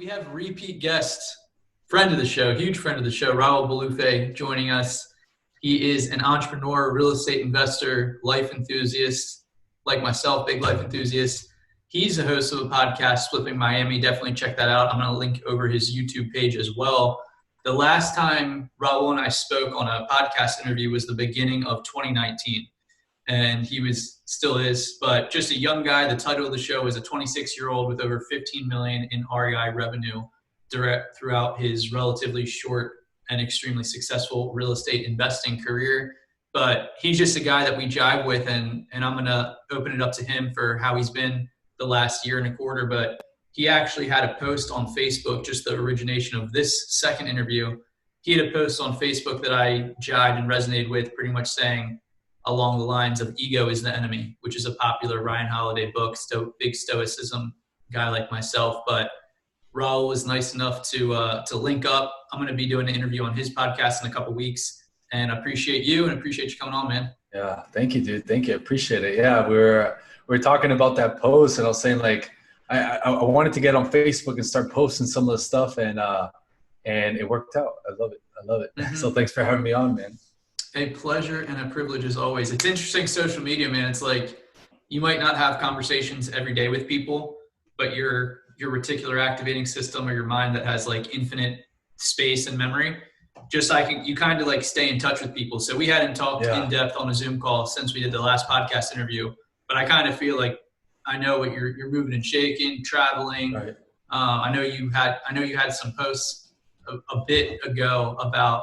We have repeat guest, friend of the show, huge friend of the show, Raul Bolufe joining us. He is an entrepreneur, real estate investor, life enthusiast, like myself, big life enthusiast. He's a host of a podcast, Flipping Miami. Definitely check that out. I'm going to link over his YouTube page as well. The last time Raul and I spoke on a podcast interview was the beginning of 2019. And he still is, but just a young guy. The title of the show is a 26-year-old with over 15 million in REI revenue throughout his relatively short and extremely successful real estate investing career. But he's just a guy that we jive with, and I'm going to open it up to him for how he's been the last year and a quarter. But he actually had a post on Facebook, just the origination of this second interview. He had a post on Facebook that I jived and resonated with, pretty much saying along the lines of ego is the enemy, which is a popular Ryan Holiday book, big stoicism guy like myself. But Raul was nice enough to link up. I'm going to be doing an interview on his podcast in a couple weeks, and I appreciate you and appreciate you coming on, man. Yeah. Thank you, dude. Thank you. Appreciate it. Yeah. We're talking about that post, and I was saying like, I wanted to get on Facebook and start posting some of the stuff, and it worked out. I love it. Mm-hmm. So thanks for having me on, man. A pleasure and a privilege as always. It's interesting, social media, man. It's like you might not have conversations every day with people, but your reticular activating system, or your mind that has like infinite space and memory, just like you kind of like stay in touch with people. So we hadn't talked in depth on a Zoom call since we did the last podcast interview, but I kind of feel like I know what you're moving and shaking, traveling. Right. I know you had some posts a bit ago about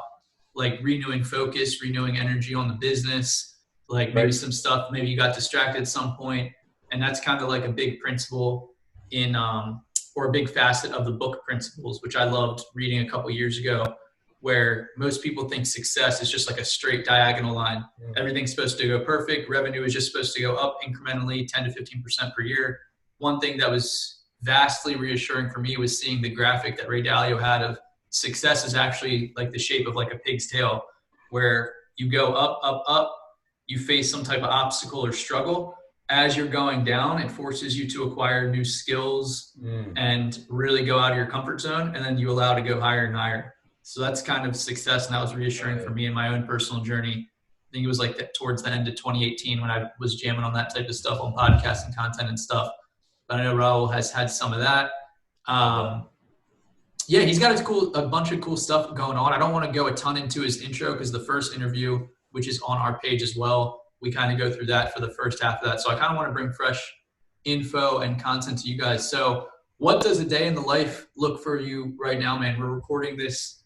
like renewing focus, renewing energy on the business, like maybe some stuff, maybe you got distracted at some point. And that's kind of like a big principle or a big facet of the book Principles, which I loved reading a couple years ago, where most people think success is just like a straight diagonal line. Everything's supposed to go perfect. Revenue is just supposed to go up incrementally 10 to 15% per year. One thing that was vastly reassuring for me was seeing the graphic that Ray Dalio had of success is actually like the shape of like a pig's tail, where you go up, up, up, you face some type of obstacle or struggle. As you're going down, it forces you to acquire new skills and really go out of your comfort zone. And then you allow to go higher and higher. So that's kind of success. And that was reassuring for me in my own personal journey. I think it was like that towards the end of 2018 when I was jamming on that type of stuff on podcast and content and stuff. But I know Raul has had some of that. Yeah, he's got a bunch of cool stuff going on. I don't want to go a ton into his intro because the first interview, which is on our page as well, we kind of go through that for the first half of that. So I kind of want to bring fresh info and content to you guys. So what does a day in the life look for you right now, man? We're recording this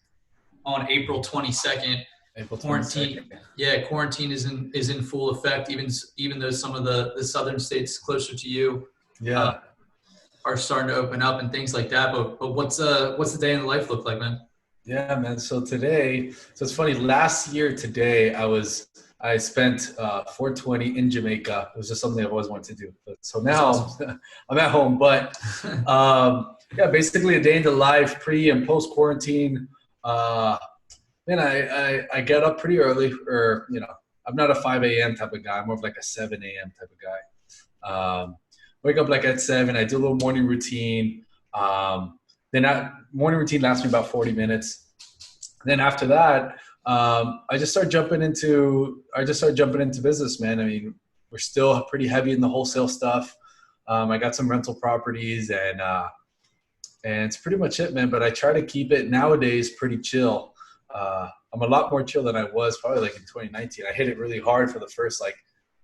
on April 22nd. Quarantine. Yeah, quarantine is in full effect, even though some of the southern states closer to you are starting to open up and things like that. But what's the day in the life look like, man? Yeah, man. So it's funny. Last year today, I spent 420 in Jamaica. It was just something I've always wanted to do. So now I'm at home. But basically a day in the life, pre and post quarantine. Man, I get up pretty early, or I'm not a 5 a.m. type of guy. I'm more of like a 7 a.m. type of guy. Wake up like at 7. I do a little morning routine. Morning routine lasts me about 40 minutes. Then after that, I just start jumping into business, man. I mean, we're still pretty heavy in the wholesale stuff. I got some rental properties, and it's pretty much it, man. But I try to keep it nowadays pretty chill. I'm a lot more chill than I was probably like in 2019. I hit it really hard for the first like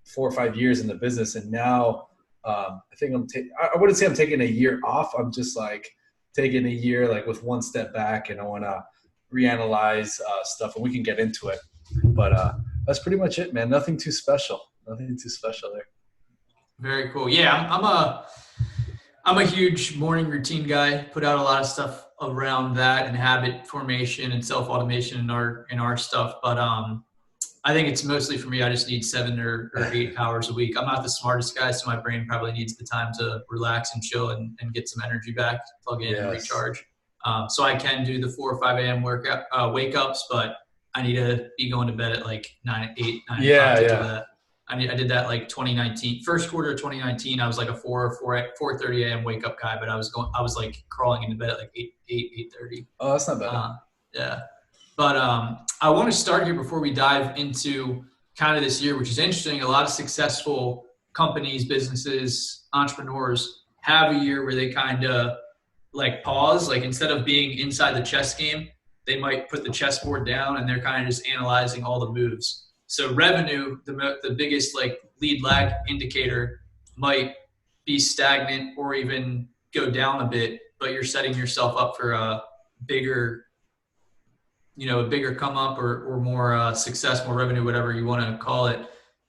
4 or 5 years in the business, and now I think I wouldn't say I'm taking a year off. I'm just like taking a year like with one step back, and I want to reanalyze stuff, and we can get into it. But that's pretty much it, man. Nothing too special there. Very cool. Yeah, I'm a huge morning routine guy. Put out a lot of stuff around that and habit formation and self-automation in our stuff. But I think it's mostly for me. I just need 7 or 8 hours a week. I'm not the smartest guy, so my brain probably needs the time to relax and chill and get some energy back, plug in and recharge. So I can do the 4 or 5 a.m. wake ups, but I need to be going to bed at like 9 to do that. I did that like 2019, first quarter of 2019. I was like a 4:30 a.m. wake up guy, but I was like crawling into bed at like 8:30. Oh, that's not bad. Yeah. But I want to start here before we dive into kind of this year, which is interesting. A lot of successful companies, businesses, entrepreneurs have a year where they kind of like pause, like instead of being inside the chess game, they might put the chessboard down and they're kind of just analyzing all the moves. So revenue, the biggest like lead lag indicator, might be stagnant or even go down a bit, but you're setting yourself up for a bigger come up or more success, more revenue, whatever you want to call it,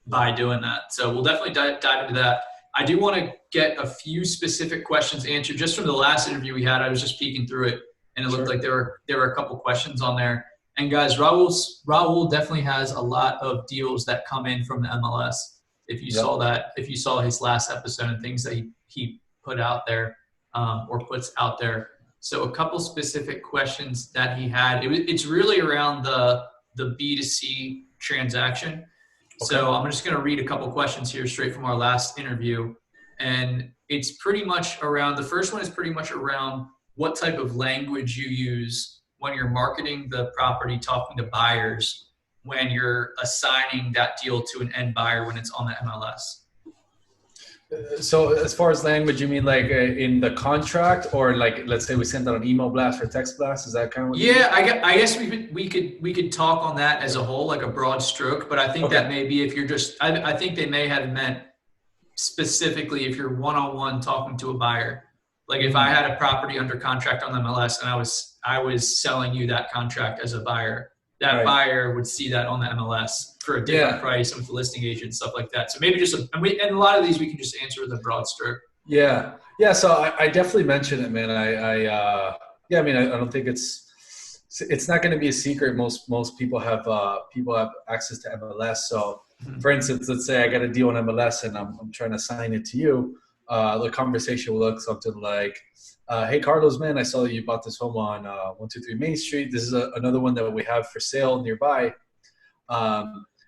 by doing that. So we'll definitely dive into that. I do want to get a few specific questions answered just from the last interview we had. I was just peeking through it, and it looked like there were a couple questions on there. And guys, Raul definitely has a lot of deals that come in from the MLS. If you saw that, if you saw his last episode and things that he put out there or puts out there. So a couple specific questions that he had. It's really around the B2C transaction. Okay. So I'm just going to read a couple questions here straight from our last interview. And it's pretty much around, the first one is pretty much around what type of language you use when you're marketing the property, talking to buyers, when you're assigning that deal to an end buyer when it's on the MLS. So as far as language, you mean like in the contract, or like, let's say we send out an email blast or text blast? Is that kind of what you mean? I guess we could talk on that as a whole, like a broad stroke, but I think that maybe if you're just, I think they may have meant specifically if you're one-on-one talking to a buyer. Like if I had a property under contract on the MLS and I was selling you that contract as a buyer, that buyer would see that on the MLS for a different price with the listing agent, stuff like that. So maybe just and a lot of these we can just answer with a broad stroke. Yeah. So I definitely mentioned it, man. I don't think it's not going to be a secret. Most people have access to MLS. So for instance, let's say I got a deal on MLS and I'm trying to sign it to you. The conversation will look something like, hey, Carlos, man, I saw that you bought this home on 123 Main Street. This is another one that we have for sale nearby.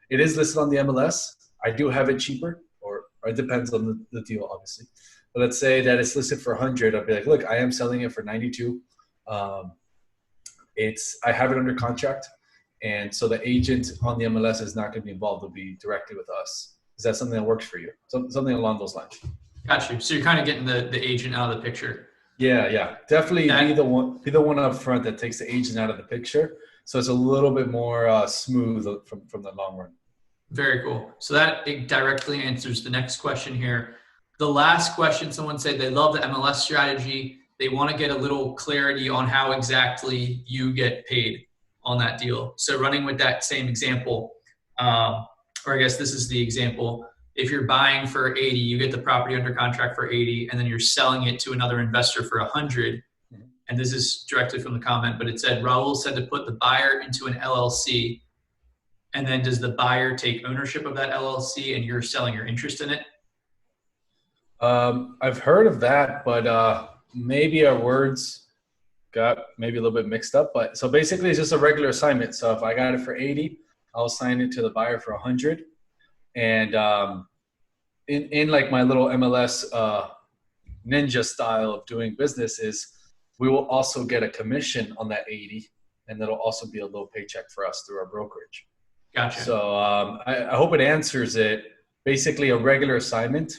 It is listed on the MLS. I do have it cheaper, or it depends on the deal, obviously. But let's say that it's listed for 100. I'll be like, look, I am selling it for 92. I have it under contract. And so the agent on the MLS is not going to be involved. It'll be directly with us. Is that something that works for you? Something along those lines. Got you. So you're kind of getting the agent out of the picture. Yeah. Definitely be the one up front that takes the agent out of the picture. So it's a little bit more smooth from the long run. Very cool. So that directly answers the next question here. The last question, someone said they love the MLS strategy. They want to get a little clarity on how exactly you get paid on that deal. So running with that same example, or I guess this is the example. If you're buying for 80, you get the property under contract for 80, and then you're selling it to another investor for 100. And this is directly from the comment, but it said, Raul said to put the buyer into an LLC. And then does the buyer take ownership of that LLC and you're selling your interest in it? I've heard of that, but maybe our words got maybe a little bit mixed up. But so basically it's just a regular assignment. So if I got it for 80, I'll assign it to the buyer for 100. And in like my little MLS ninja style of doing business is we will also get a commission on that 80, and that'll also be a little paycheck for us through our brokerage. Gotcha. So I hope it answers it. Basically a regular assignment,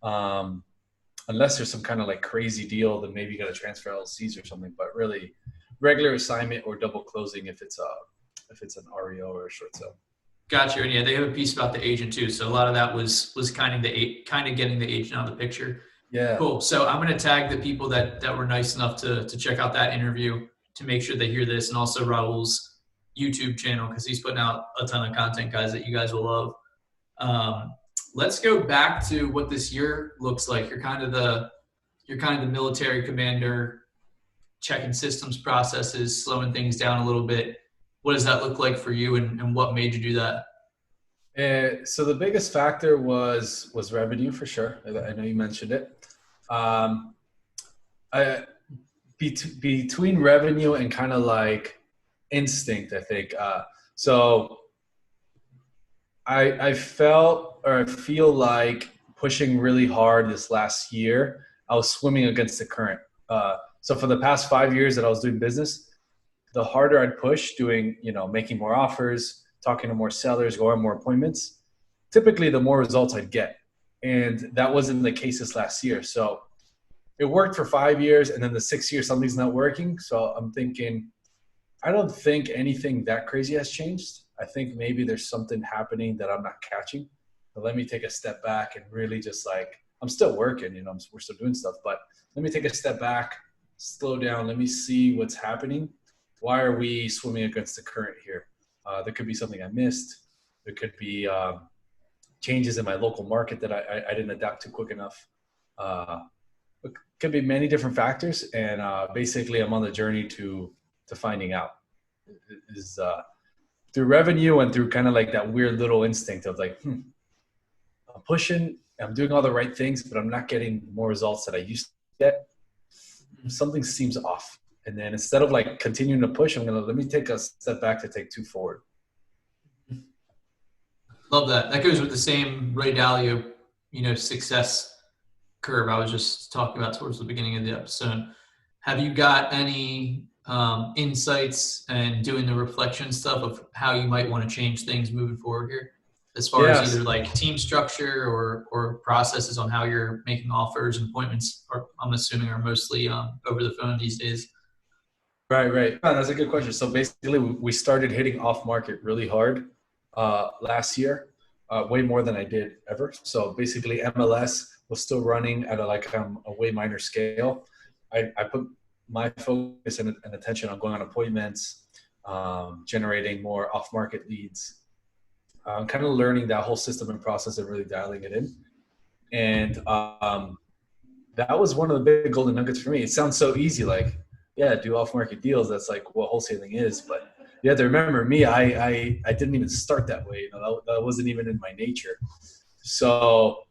unless there's some kind of like crazy deal, then maybe you got to transfer LLCs or something, but really regular assignment or double closing if it's an REO or a short sale. Gotcha. And yeah, they have a piece about the agent too. So a lot of that was kind of getting the agent out of the picture. Yeah. Cool. So I'm going to tag the people that were nice enough to check out that interview to make sure they hear this, and also Raul's YouTube channel, because he's putting out a ton of content, guys, that you guys will love. Let's go back to what this year looks like. You're kind of the military commander, checking systems processes, slowing things down a little bit. What does that look like for you, and what made you do that? So the biggest factor was revenue, for sure. I know you mentioned it. Between revenue and kind of like instinct, I think. So I felt I feel like pushing really hard this last year, I was swimming against the current. So for the past 5 years that I was doing business, the harder I'd push doing, making more offers, talking to more sellers, going on more appointments, typically the more results I'd get. And that wasn't the case this last year. So it worked for 5 years, and then the 6 year, something's not working. So I'm thinking, I don't think anything that crazy has changed. I think maybe there's something happening that I'm not catching. But let me take a step back and really just I'm still working, we're still doing stuff, but let me take a step back, slow down. Let me see what's happening. Why are we swimming against the current here? There could be something I missed. There could be changes in my local market that I didn't adapt to quick enough. It could be many different factors, and basically I'm on the journey to finding out. Is through revenue and through kind of like that weird little instinct of I'm pushing, I'm doing all the right things, but I'm not getting more results that I used to get. Something seems off. And then instead of continuing to push, let me take a step back to take 2 forward. Love that. That goes with the same Ray Dalio, success curve I was just talking about towards the beginning of the episode. Have you got any insights and doing the reflection stuff of how you might want to change things moving forward here, as far as either team structure or processes on how you're making offers and appointments? Or I'm assuming are mostly over the phone these days. Right. That's a good question. So basically, we started hitting off market really hard last year, way more than I did ever. So basically, MLS was still running at a way minor scale. I put my focus and attention on going on appointments, generating more off-market leads, kind of learning that whole system and process and really dialing it in. And that was one of the big golden nuggets for me. It sounds so easy, do off-market deals. That's what wholesaling is. But you have to remember, me, I didn't even start that way. That wasn't even in my nature. So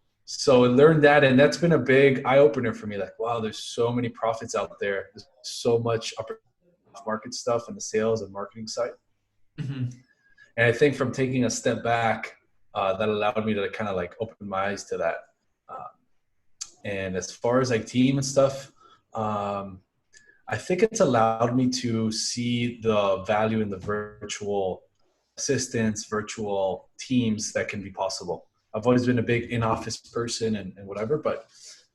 I learned that, and that's been a big eye-opener for me. Wow, there's so many profits out there. There's so much off-market stuff in the sales and marketing side. Mm-hmm. And I think from taking a step back, that allowed me to kind of open my eyes to that. And as far as team and stuff, I think it's allowed me to see the value in the virtual assistants, virtual teams that can be possible. I've always been a big in-office person and whatever, but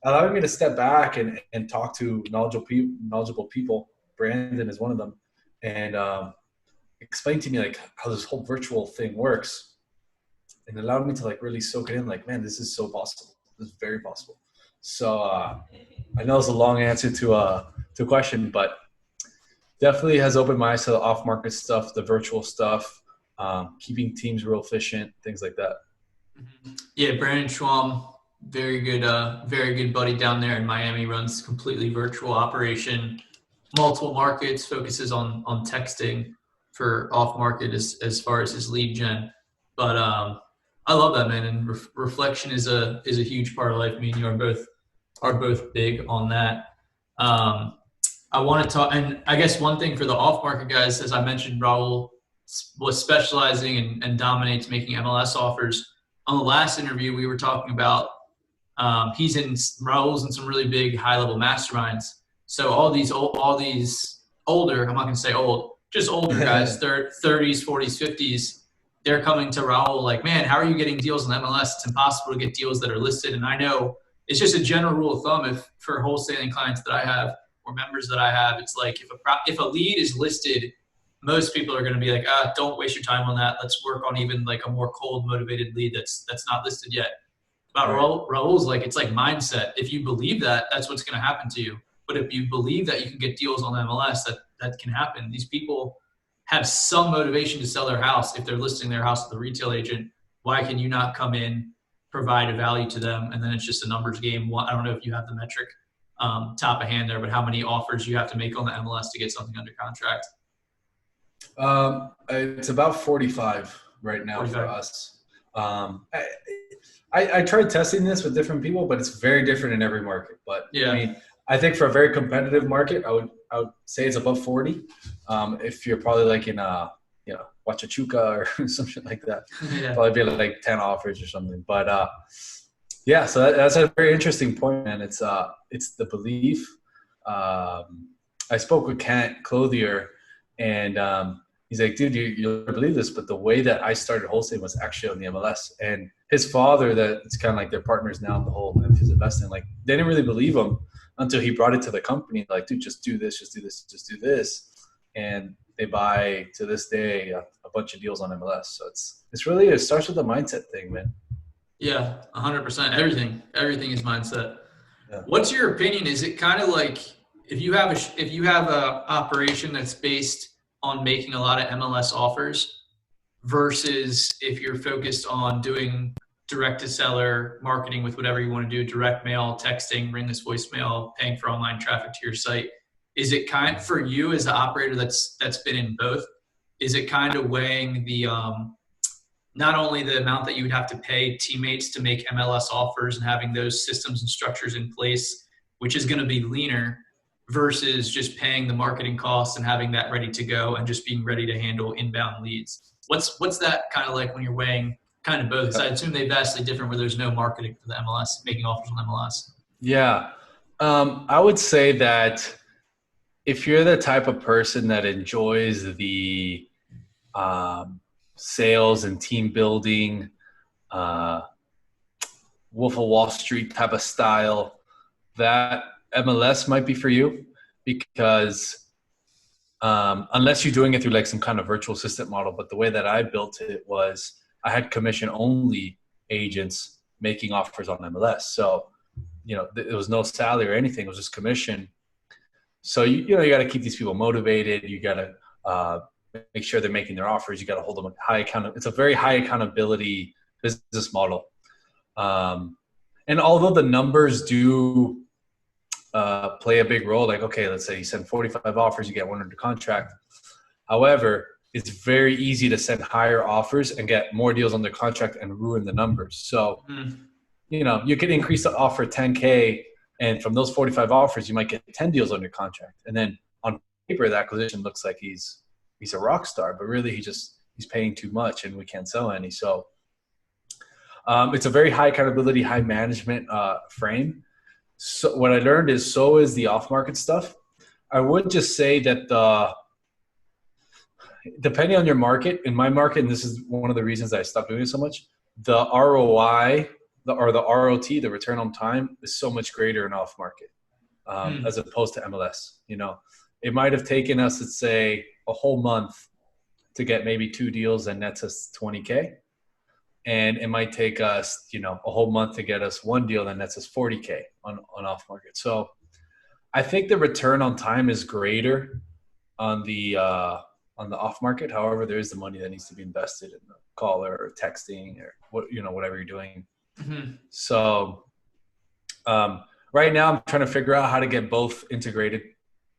allowing me to step back and talk to knowledgeable people, Brandon is one of them, and explain to me how this whole virtual thing works, and allowed me to really soak it in. Man, this is so possible. This is very possible. So I know it's a long answer to a question, but definitely has opened my eyes to the off-market stuff, the virtual stuff, keeping teams real efficient, things like that. Yeah, Brandon Schwam, very good buddy down there in Miami, runs completely virtual operation, multiple markets, focuses on texting for off market as far as his lead gen. But I love that, man. And reflection is a huge part of life. Me and you are both big on that. I want to talk, and I guess one thing for the off market guys, as I mentioned, Raul was specializing and dominates making MLS offers. On the last interview, we were talking about Raul's in some really big high-level masterminds. So all these older, I'm not going to say old, just older guys, 30s, 40s, 50s, they're coming to Raul man, how are you getting deals on MLS? It's impossible to get deals that are listed. And I know it's just a general rule of thumb for wholesaling clients that I have or members that I have, it's if a lead is listed, most people are going to be don't waste your time on that. Let's work on even a more cold motivated lead that's not listed yet. But Raul's it's mindset. If you believe that, that's what's going to happen to you. But if you believe that you can get deals on MLS, that can happen. These people have some motivation to sell their house. If they're listing their house with a retail agent, why can you not come in, provide a value to them? And then it's just a numbers game. I don't know if you have the metric top of hand there, but how many offers you have to make on the MLS to get something under contract? It's about 45 right now 45. For us. I tried testing this with different people, but it's very different in every market. But yeah, I think for a very competitive market, I would say it's above 40. If you're probably in a watch a chuka or some shit like that. Yeah. Probably be like 10 offers or something. But yeah, so that's a very interesting point, man. It's the belief. I spoke with Kent Clothier, and he's like, dude, you'll never believe this, but the way that I started wholesaling was actually on the MLS. And his father, that it's kind of like their partners now in the whole his investing, like they didn't really believe him until he brought it to the company. Like, dude, just do this, just do this, just do this. And they buy to this day a bunch of deals on MLS. So it's really, it starts with the mindset thing, man. Yeah, 100%. Everything is mindset. Yeah. What's your opinion? Is it kind of like if you have a operation that's based on making a lot of MLS offers versus if you're focused on doing direct to seller marketing with whatever you want to do, direct mail, texting, ringless voicemail, paying for online traffic to your site? Is it kind for you as the operator that's been in both? Is it kind of weighing the not only the amount that you would have to pay teammates to make MLS offers and having those systems and structures in place, which is going to be leaner, versus just paying the marketing costs and having that ready to go and just being ready to handle inbound leads? What's that kind of like when you're weighing kind of both? Because I assume they're vastly different where there's no marketing for the MLS, making offers on MLS. Yeah. I would say that if you're the type of person that enjoys the sales and team building, Wolf of Wall Street type of style, that MLS might be for you, because unless you're doing it through like some kind of virtual assistant model. But the way that I built it was I had commission only agents making offers on MLS. So, there was no salary or anything. It was just commission. So, you got to keep these people motivated. You got to make sure they're making their offers. You got to hold them high account. It's a very high accountability business model. And although the numbers do play a big role, like, okay, let's say you send 45 offers, you get one under contract. However, it's very easy to send higher offers and get more deals under contract and ruin the numbers. So, you could increase the offer 10K, and from those 45 offers, you might get 10 deals under contract. And then on paper, the acquisition looks like he's a rock star, but really he's paying too much and we can't sell any. So it's a very high accountability, high management frame. So what I learned is so is the off-market stuff. I would just say that depending on your market, in my market, and this is one of the reasons I stopped doing it so much, the ROI or the ROT, the return on time, is so much greater in off-market as opposed to MLS. It might have taken us, let's say, a whole month to get maybe 2 deals and nets us 20K. And it might take us, a whole month to get us 1 deal and nets us 40K on off market. So I think the return on time is greater on the off market. However, there is the money that needs to be invested in the caller or texting or whatever you're doing. Mm-hmm. So right now I'm trying to figure out how to get both integrated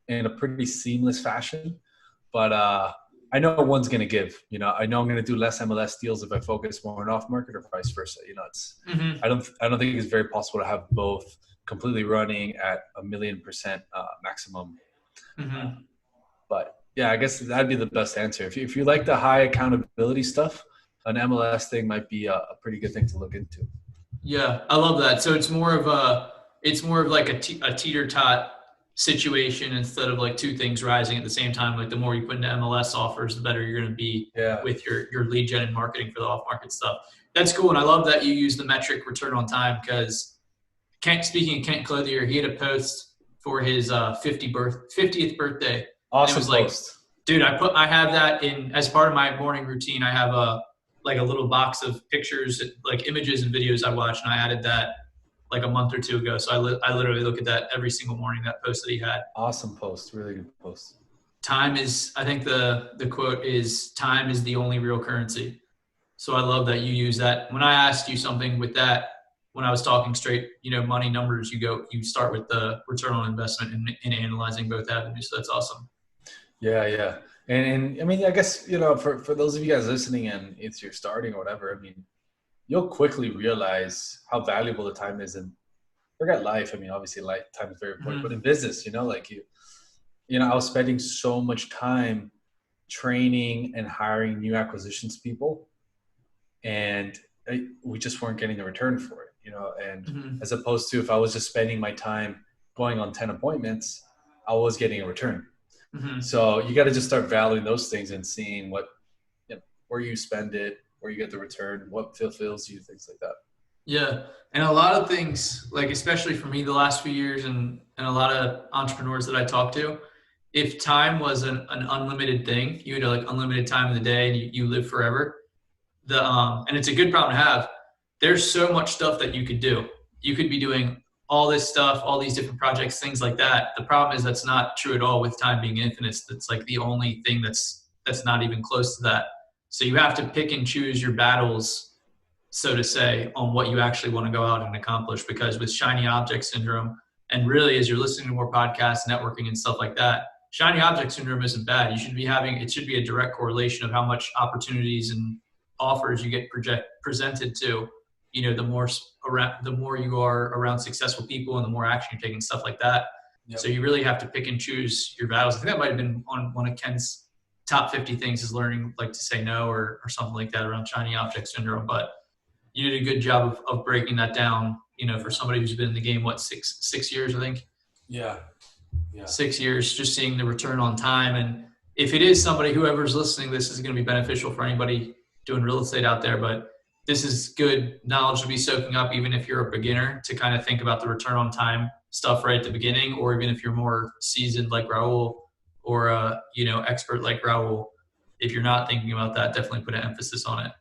in a pretty seamless fashion. But I know one's going to give. I know I'm going to do less MLS deals if I focus more on off market, or vice versa. It's I don't think it's very possible to have both completely running at 1,000,000% maximum. Mm-hmm. But yeah, I guess that'd be the best answer. If you like the high accountability stuff, an MLS thing might be a pretty good thing to look into. Yeah, I love that. So it's more of like a teeter-tot situation instead of like 2 things rising at the same time. Like the more you put into MLS offers, the better you're going to be with your lead gen and marketing for the off-market stuff. That's cool. And I love that you use the metric return on time, because speaking of Kent Clothier, he had a post for his 50th birthday. Awesome. And it was like, dude, I have that in as part of my morning routine. I have a little box of pictures, like images and videos I watch, and I added that like a month or 2 ago. So I literally look at that every single morning, that post that he had. Awesome post. Really good post. Time is, I think the quote is, time is the only real currency. So I love that you use that. When I asked you something with that, when I was talking straight, money numbers, you start with the return on investment and analyzing both avenues. So that's awesome. Yeah. And I mean, I guess, for those of you guys listening and it's you're starting or whatever, I mean, you'll quickly realize how valuable the time is. And forget life. I mean, obviously time is very important, but in business, I was spending so much time training and hiring new acquisitions people, and we just weren't getting the return for it, you know. And as opposed to if I was just spending my time going on 10 appointments, I was getting a return. So you got to just start valuing those things and seeing what, you know, where you spend it, where you get the return, what fulfills you, things like that. Yeah. And a lot of things, like especially for me the last few years and a lot of entrepreneurs that I talk to, if time was an unlimited thing, you had like unlimited time in the day and you live forever, and it's a good problem to have. There's so much stuff that you could do. You could be doing all this stuff, all these different projects, things like that. The problem is that's not true at all with time being infinite. That's like the only thing that's not even close to that. So you have to pick and choose your battles, so to say, on what you actually want to go out and accomplish. Because with shiny object syndrome, and really as you're listening to more podcasts, networking and stuff like that, shiny object syndrome isn't bad. You should be having, it should be a direct correlation of how much opportunities and offers you get presented to, you know, the more you are around successful people and the more action you're taking, stuff like that. Yep. So you really have to pick and choose your battles. I think that might've been on one of Ken's top 50 things is learning like to say no or something like that around shiny object syndrome. But you did a good job of breaking that down, you know, for somebody who's been in the game, what, six years, I think? Yeah. 6 years, just seeing the return on time. And if it is somebody, whoever's listening, this is going to be beneficial for anybody doing real estate out there, but this is good knowledge to be soaking up, even if you're a beginner, to kind of think about the return on time stuff right at the beginning, or even if you're more seasoned like Raul or a, you know, expert like Raul. If you're not thinking about that, definitely put an emphasis on it.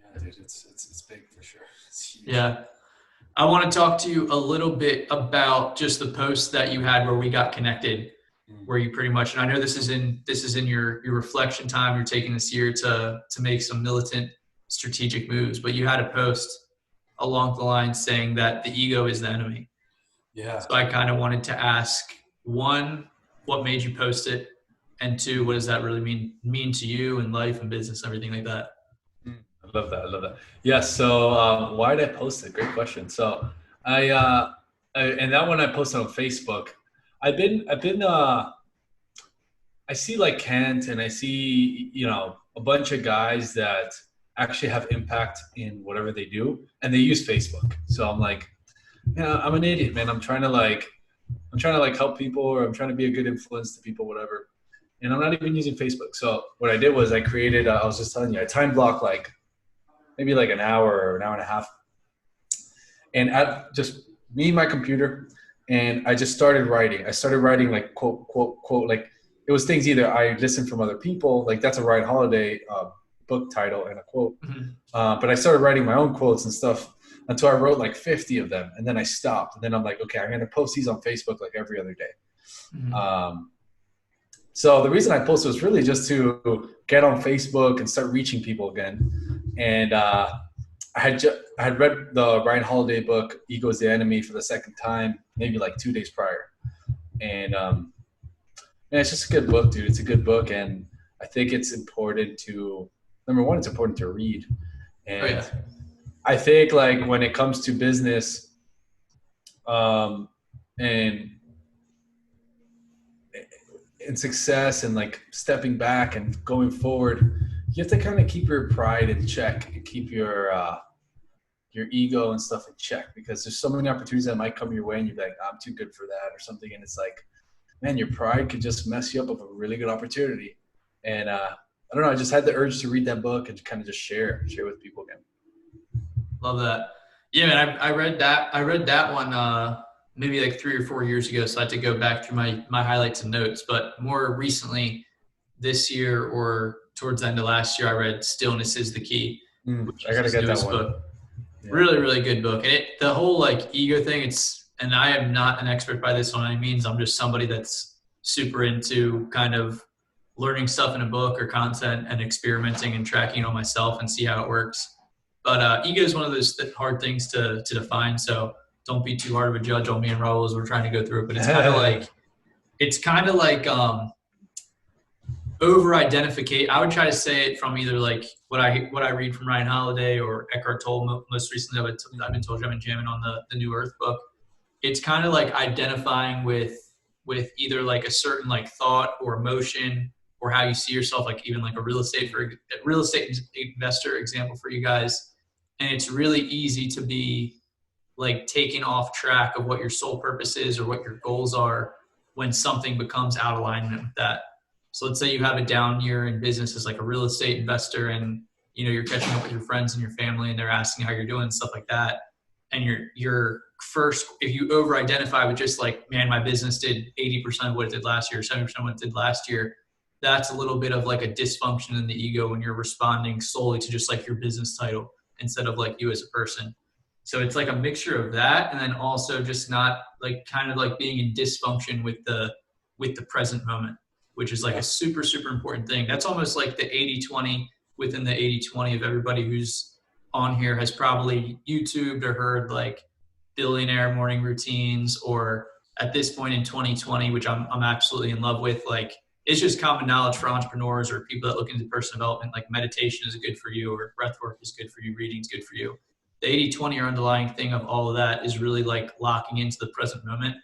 Yeah, dude, it's big for sure. It's huge. Yeah. I want to talk to you a little bit about just the post that you had where we got connected, where you pretty much, and I know this is in your reflection time. You're taking this year to make some militant strategic moves, but you had a post along the line saying that the ego is the enemy. Yeah. So I kind of wanted to ask, one, what made you post it? And two, what does that really mean to you in life and business, everything like that? I love that. Yeah. So why did I post it? Great question. So I and that one I posted on Facebook. I've been I see like Kent and I see, you know, a bunch of guys that actually have impact in whatever they do and they use Facebook. So I'm like, yeah, I'm an idiot, man. I'm trying to help people, or I'm trying to be a good influence to people, whatever. And I'm not even using Facebook. So what I did was I created, I was just telling you, I time blocked like maybe like an hour or an hour and a half. And at just me and my computer, and I just started writing. I started writing like quote, like it was things either I listened from other people, like that's a Ryan Holiday book title and a quote. But I started writing my own quotes and stuff until I wrote like 50 of them. And then I stopped. And then I'm like, okay, I'm going to post these on Facebook like every other day. So the reason I posted was really just to get on Facebook and start reaching people again. And I had read the Ryan Holiday book, Ego is the Enemy, for the second time, maybe like 2 days prior. And it's just a good book, dude. It's a good book. And I think it's important to, number one, it's important to read. And I think like when it comes to business and success and like stepping back and going forward, you have to kind of keep your pride in check and keep your ego and stuff in check, because there's so many opportunities that might come your way and you're like, I'm too good for that or something. And it's like, man, your pride could just mess you up with a really good opportunity. And I don't know, I just had the urge to read that book and kind of just share with people again. Love that. Yeah, man, I read that one maybe like 3 or 4 years ago. So I had to go back through my highlights and notes. But more recently this year or towards the end of last year, I read Stillness is the Key. I got to get that one. Book. Yeah. Really, really good book. And the whole like ego thing, and I am not an expert by this on any means. I'm just somebody that's super into kind of learning stuff in a book or content and experimenting and tracking it on myself and see how it works. But ego is one of those hard things to define. So don't be too hard of a judge on me and Raul as we're trying to go through it. But it's kind of like over-identificate. I would try to say it from either like what I read from Ryan Holiday or Eckhart Tolle. Most recently, I've been told I've been jamming on the New Earth book. It's kind of like identifying with either like a certain like thought or emotion or how you see yourself, like even like a real estate investor example for you guys. And it's really easy to be like taken off track of what your sole purpose is or what your goals are when something becomes out of alignment with that. So let's say you have a down year in business as like a real estate investor, and you're catching up with your friends and your family and they're asking how you're doing and stuff like that. And you're first, if you over identify with just like, man, my business did 80% of what it did last year, 70% of what it did last year, that's a little bit of like a dysfunction in the ego when you're responding solely to just like your business title instead of like you as a person. So it's like a mixture of that, and then also just not like kind of like being in dysfunction with the present moment, which is like a super, super important thing. That's almost like the 80-20 within the 80-20 of everybody who's on here has probably YouTubed or heard like billionaire morning routines, or at this point in 2020, which I'm absolutely in love with, like it's just common knowledge for entrepreneurs or people that look into personal development, like meditation is good for you, or breath work is good for you, reading is good for you. The 80-20 or underlying thing of all of that is really like locking into the present moment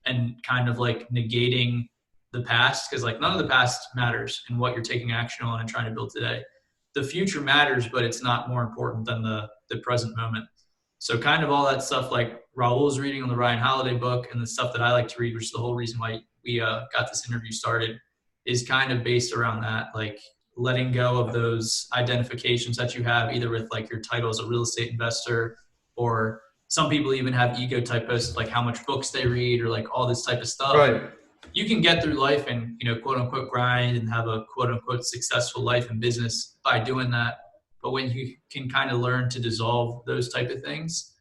and kind of like negating the past, because like none of the past matters in what you're taking action on and trying to build today. The future matters, but it's not more important than the present moment. So kind of all that stuff like Raul's reading on the Ryan Holiday book and the stuff that I like to read, which is the whole reason why we got this interview started, is kind of based around that, like letting go of those identifications that you have either with like your title as a real estate investor, or some people even have ego type posts like how much books they read or like all this type of stuff. Right. You can get through life and, quote unquote grind and have a quote unquote successful life and business by doing that. But when you can kind of learn to dissolve those type of things,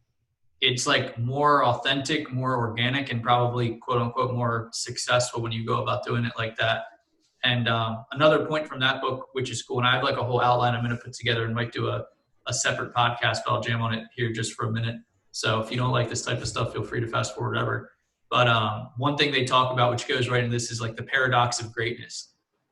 it's like more authentic, more organic, and probably quote unquote more successful when you go about doing it like that. And another point from that book, which is cool, and I have like a whole outline I'm going to put together and might do a separate podcast, but I'll jam on it here just for a minute. So if you don't like this type of stuff, feel free to fast forward ever. But one thing they talk about, which goes right into this, is like the paradox of greatness.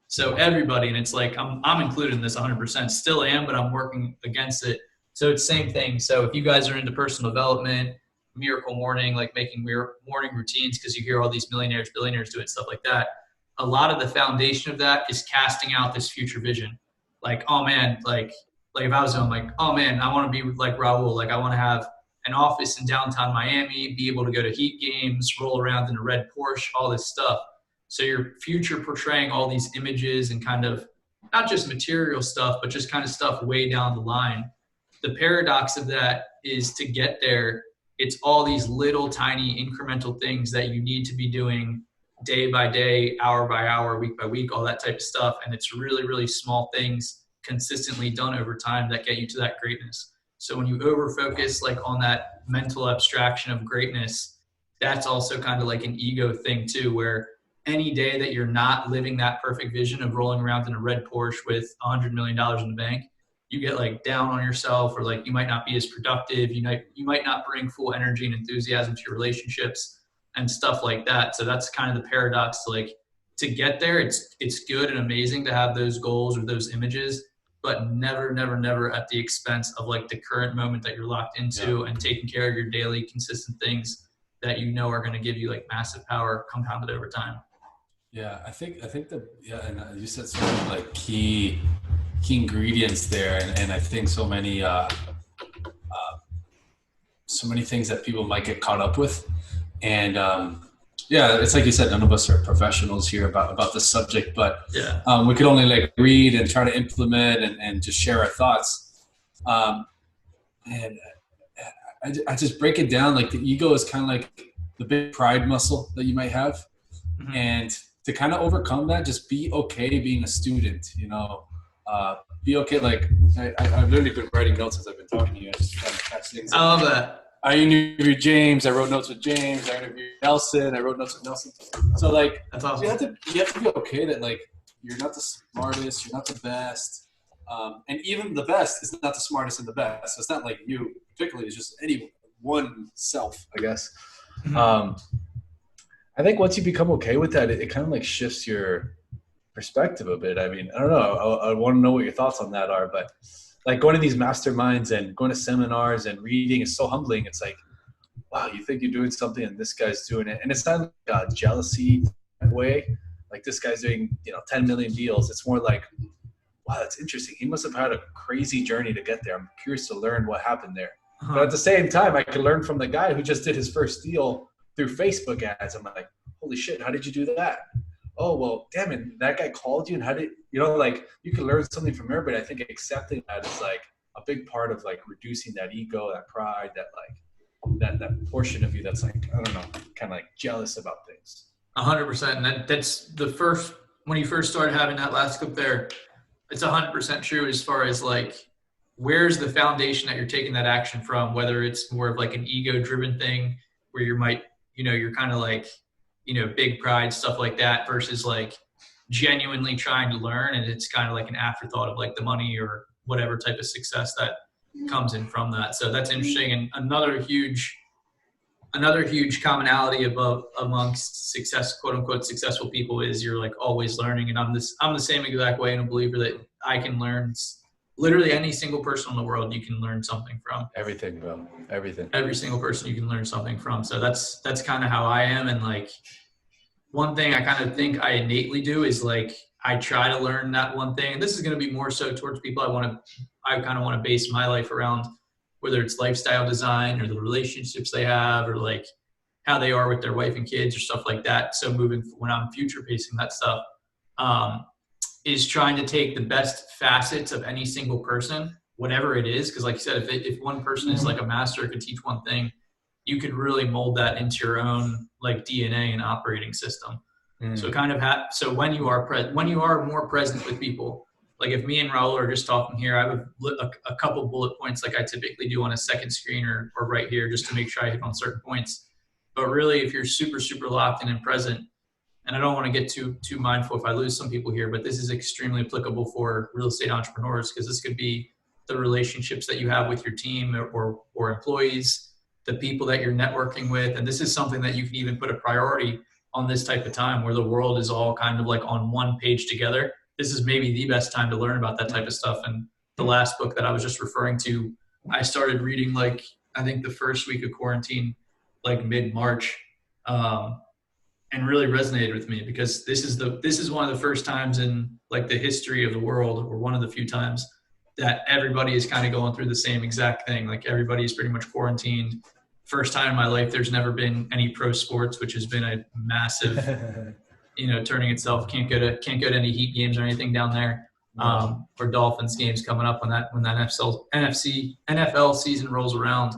So everybody, and it's like I'm included in this 100%, still am, but I'm working against it. So it's same thing. So if you guys are into personal development, miracle morning, like making morning routines, because you hear all these millionaires, billionaires doing stuff like that, a lot of the foundation of that is casting out this future vision. Like, oh man, like if I was doing like, oh man, I want to be like Raul. Like I want to have an office in downtown Miami, be able to go to Heat games, roll around in a red Porsche, all this stuff. So your future portraying all these images and kind of not just material stuff, but just kind of stuff way down the line. The paradox of that is to get there, it's all these little tiny incremental things that you need to be doing day by day, hour by hour, week by week, all that type of stuff. And it's really, really small things consistently done over time that get you to that greatness. So when you over focus like on that mental abstraction of greatness, that's also kind of like an ego thing too, where any day that you're not living that perfect vision of rolling around in a red Porsche with $100 million in the bank, you get like down on yourself, or like you might not be as productive. You might not bring full energy and enthusiasm to your relationships and stuff like that. So that's kind of the paradox. Like to get there, it's good and amazing to have those goals or those images, but never, never, never at the expense of like the current moment that you're locked into and taking care of your daily consistent things that are going to give you like massive power compounded over time. Yeah, I think that, and you said so many like key ingredients there, and I think so many things that people might get caught up with, and it's like you said, none of us are professionals here about the subject, but we could only like read and try to implement and just share our thoughts, and I just break it down like the ego is kind of like the big pride muscle that you might have, and to kind of overcome that, just be okay being a student, be okay. Like I've literally been writing notes as I've been talking to you. I just kind of catch things. I love that. I interviewed James. I wrote notes with James. I interviewed Nelson. I wrote notes with Nelson. So like, that's awesome. You have to be okay that like you're not the smartest, you're not the best, and even the best is not the smartest and the best. So it's not like you particularly. It's just any one self, I guess. I think once you become okay with that, it kind of like shifts your perspective a bit. I mean, I don't know. I want to know what your thoughts on that are, but like going to these masterminds and going to seminars and reading is so humbling. It's like, wow, you think you're doing something and this guy's doing it. And it's not like a jealousy way. like this guy's doing, 10 million deals. It's more like, wow, that's interesting. He must have had a crazy journey to get there. I'm curious to learn what happened there. But at the same time, I could learn from the guy who just did his first deal through Facebook ads. I'm like, holy shit, how did you do that? Oh, well, damn it, that guy called you, and how did, like, you can learn something from everybody. I think accepting that is like a big part of like reducing that ego, that pride, that like that portion of you that's like, I don't know, kind of like jealous about things. 100%. And that's the first, when you first started having that last clip there, it's 100% true as far as like, where's the foundation that you're taking that action from, whether it's more of like an ego driven thing where you might, you're kind of like, big pride, stuff like that, versus like genuinely trying to learn. And it's kind of like an afterthought of like the money or whatever type of success that comes in from that. So that's interesting. And another huge commonality amongst quote unquote successful people is you're like always learning. And I'm the same exact way, and a believer that I can learn literally any single person in the world you can learn something from. Everything, bro. Everything. Every single person you can learn something from. So that's kind of how I am. And like, one thing I kind of think I innately do is like, I try to learn that one thing. And this is going to be more so towards people I kind of want to base my life around, whether it's lifestyle design or the relationships they have, or like how they are with their wife and kids or stuff like that. So when I'm future pacing that stuff, is trying to take the best facets of any single person, whatever it is. Cause like you said, if one person is like a master, could teach one thing, you could really mold that into your own like DNA and operating system. So kind of so when you are more present with people, like if me and Raul are just talking here, I have a couple bullet points like I typically do on a second screen or right here, just to make sure I hit on certain points. But really, if you're super, super locked in and present, and I don't want to get too mindful if I lose some people here, but this is extremely applicable for real estate entrepreneurs, because this could be the relationships that you have with your team or employees, the people that you're networking with. And this is something that you can even put a priority on this type of time where the world is all kind of like on one page together. This is maybe the best time to learn about that type of stuff. And the last book that I was just referring to, I started reading like, I think the first week of quarantine, like mid-March, and really resonated with me, because this is one of the first times in like the history of the world, or one of the few times, that everybody is kind of going through the same exact thing. Like everybody is pretty much quarantined. First time in my life, there's never been any pro sports, which has been a massive, turning itself. Can't go to any Heat games or anything down there, or Dolphins games coming up when that NFL season rolls around.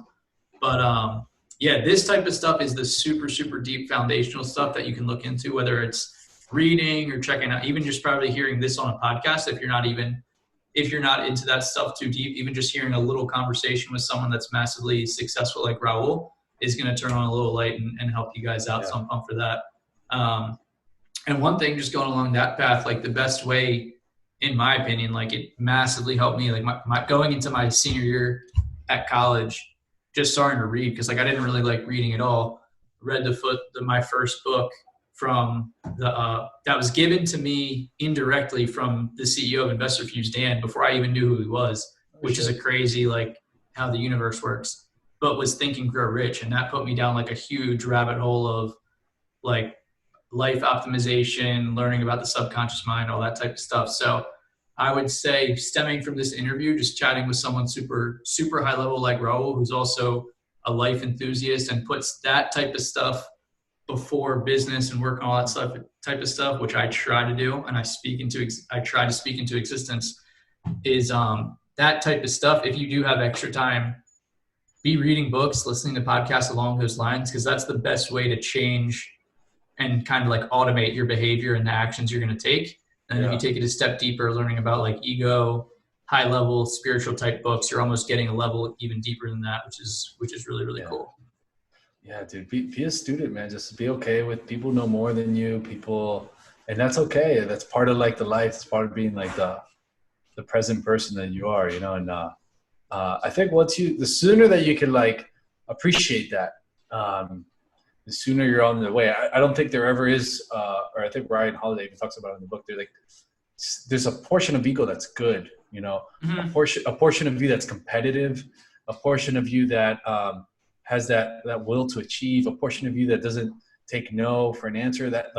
But yeah, this type of stuff is the super, super deep foundational stuff that you can look into, whether it's reading or checking out, even just probably hearing this on a podcast. If you're not into that stuff too deep, even just hearing a little conversation with someone that's massively successful like Raul is going to turn on a little light and help you guys out. Yeah. So I'm pumped for that. And one thing, just going along that path, like the best way, in my opinion, like it massively helped me, like my going into my senior year at college, just starting to read, because like I didn't really like reading at all. Read my first book from that was given to me indirectly from the CEO of InvestorFuse, Dan, before I even knew who he was, which is a crazy, like how the universe works, but was Think and Grow Rich. And that put me down like a huge rabbit hole of like life optimization, learning about the subconscious mind, all that type of stuff. So I would say, stemming from this interview, just chatting with someone super, super high level like Raul, who's also a life enthusiast and puts that type of stuff before business and work and all that stuff, type of stuff, which I try to do, and I try to speak into existence, is that type of stuff. If you do have extra time, be reading books, listening to podcasts along those lines, because that's the best way to change and kind of like automate your behavior and the actions you're going to take. And if you take it a step deeper, learning about like ego, high level spiritual type books, you're almost getting a level even deeper than that, which is really, really cool. Yeah, dude, be a student, man. Just be okay with people know more than you, and that's okay. That's part of like the life. It's part of being like the present person that you are, And I think the sooner that you can like appreciate that, the sooner you're on the way. I don't think there ever is, or I think Ryan Holiday even talks about it in the book. They're like, there's a portion of ego that's good, a portion of you that's competitive, a portion of you that has that will to achieve, a portion of you that doesn't take no for an answer. That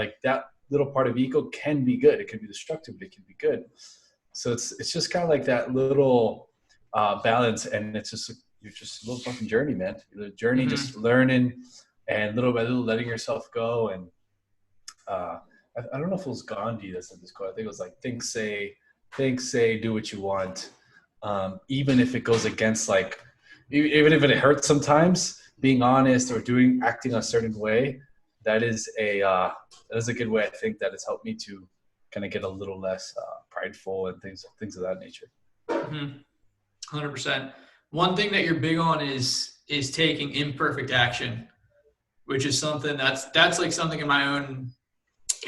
little part of ego can be good. It can be destructive, but it can be good. So it's just kind of like that little balance, and it's just you're just a little fucking journey, man. The journey, just learning and little by little letting yourself go. And I don't know if it was Gandhi that said this quote. I think it was like think, say, do what you want, even if it goes against like, even if it hurts sometimes. Being honest or acting a certain way, that is a good way. I think that it's helped me to kind of get a little less prideful and things of that nature. 100%. One thing that you're big on is taking imperfect action, which is something that's like something in my own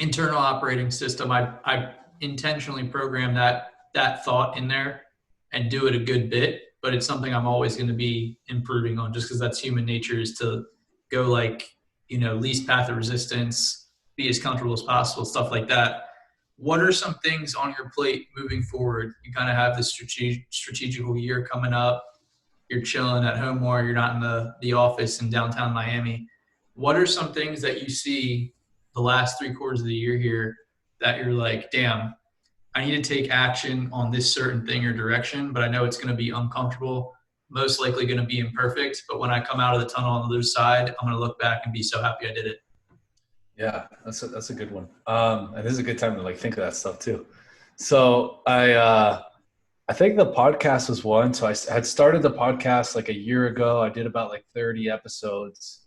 internal operating system. I intentionally program that thought in there and do it a good bit, but it's something I'm always going to be improving on, just because that's human nature, is to go like, least path of resistance, be as comfortable as possible, stuff like that. What are some things on your plate moving forward? You kind of have this strategical year coming up. You're chilling at home more. You're not in the office in downtown Miami. What are some things that you see the last 3 quarters of the year here that you're like, damn, I need to take action on this certain thing or direction, but I know it's going to be uncomfortable, most likely going to be imperfect, but when I come out of the tunnel on the other side, I'm going to look back and be so happy I did it? Yeah, that's a good one. And this is a good time to like think of that stuff too. So I think the podcast was one. So I had started the podcast like a year ago. I did about like 30 episodes.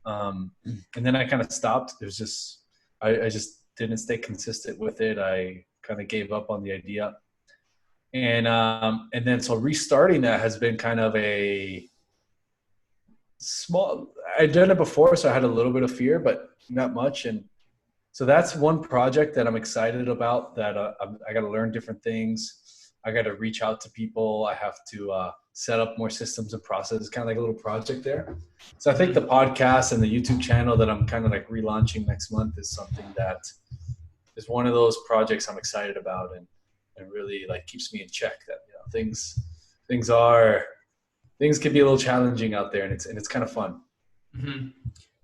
And then I kind of stopped. It was just, I just didn't stay consistent with it. I kind of gave up on the idea. And then, so restarting that has been kind of a small, I'd done it before, so I had a little bit of fear, but not much. And so that's one project that I'm excited about, that I got to learn different things. I got to reach out to people. I have to set up more systems and processes, kind of like a little project there. So I think the podcast and the YouTube channel that I'm kind of like relaunching next month is something that is one of those projects I'm excited about, and really like keeps me in check, that things can be a little challenging out there, and it's kind of fun. Mm-hmm.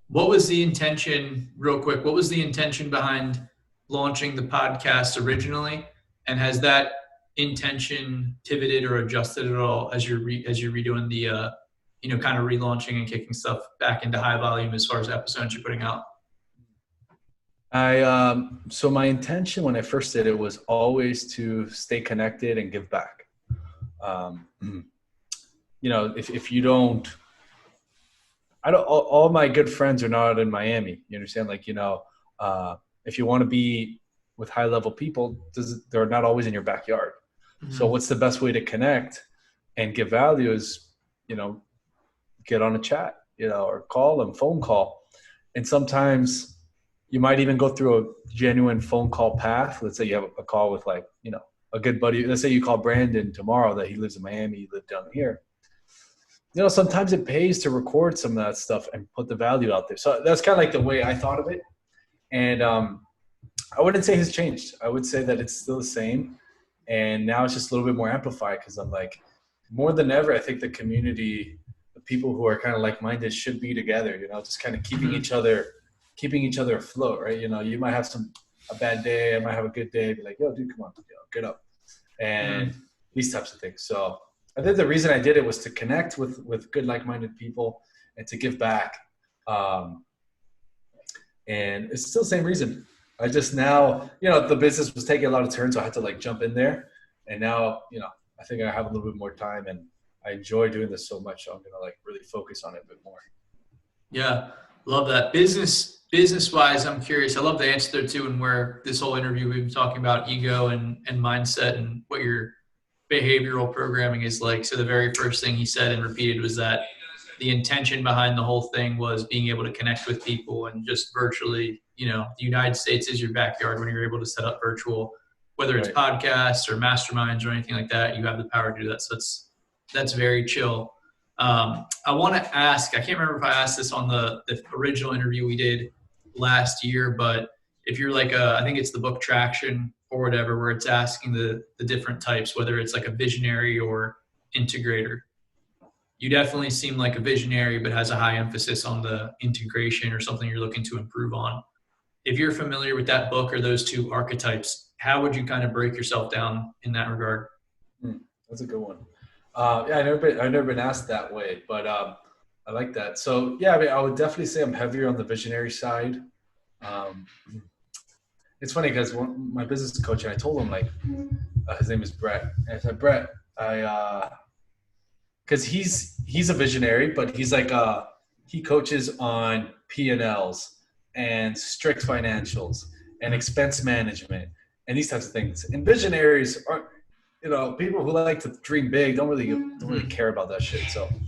What was the intention, real quick? What was the intention behind launching the podcast originally, and has that intention pivoted or adjusted at all as you're redoing the kind of relaunching and kicking stuff back into high volume as far as episodes you're putting out? So my intention when I first did it was always to stay connected and give back. If you don't, all my good friends are not in Miami. You understand? Like, if you want to be with high level people, they're not always in your backyard. Mm-hmm. So what's the best way to connect and give value is, get on a chat, or call them, phone call. And sometimes you might even go through a genuine phone call path. Let's say you have a call with like, a good buddy. Let's say you call Brandon tomorrow that he lives in Miami, you live down here. Sometimes it pays to record some of that stuff and put the value out there. So that's kind of like the way I thought of it. And I wouldn't say it's changed. I would say that it's still the same. And now it's just a little bit more amplified, because I'm like, more than ever, I think the community, the people who are kind of like-minded should be together, just kind of keeping each other afloat, right? You might have a bad day, I might have a good day, be like, yo, dude, come on, get up. And these types of things. So I think the reason I did it was to connect with good, like-minded people and to give back. And it's still the same reason. I just now, the business was taking a lot of turns, so I had to like jump in there. And now, I think I have a little bit more time, and I enjoy doing this so much. So I'm going to like really focus on it a bit more. Yeah. Love that. Business wise, I'm curious. I love the answer there too. And where this whole interview, we've been talking about ego and mindset and what your behavioral programming is like. So the very first thing he said and repeated was that the intention behind the whole thing was being able to connect with people, and just virtually, the United States is your backyard when you're able to set up virtual, whether it's podcasts or masterminds or anything like that, you have the power to do that. So that's very chill. I want to ask, I can't remember if I asked this on the original interview we did last year, but if you're like I think it's the book Traction or whatever, where it's asking the different types, whether it's like a visionary or integrator. You definitely seem like a visionary, but has a high emphasis on the integration or something you're looking to improve on. if you're familiar with that book or those two archetypes, how would you kind of break yourself down in that regard? That's a good one. Yeah, I've never been asked that way, but I like that. So yeah, I mean, I would definitely say I'm heavier on the visionary side. Um, it's funny because my business coach, and I told him like, his name is Brett. And I said, Brett, because he's a visionary, but he's like he coaches on P&Ls and strict financials and expense management and these types of things. And visionaries are, people who like to dream big don't really care about that shit. So I'm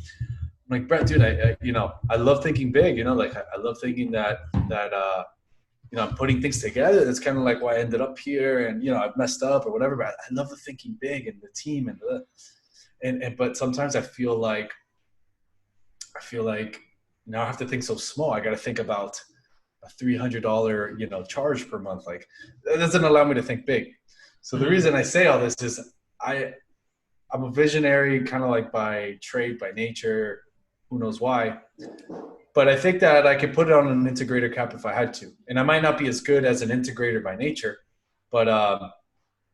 like, Brett, dude, I love thinking big. Like I love thinking that I'm putting things together. That's kind of like why I ended up here, and I've messed up or whatever. But I love the thinking big and the team and but sometimes I feel like now I have to think so small. I got to think about a $300 charge per month. Like that doesn't allow me to think big. So the reason I say all this is I'm a visionary, kind of like by trade, by nature, who knows why. But I think that I could put it on an integrator cap if I had to. And I might not be as good as an integrator by nature, but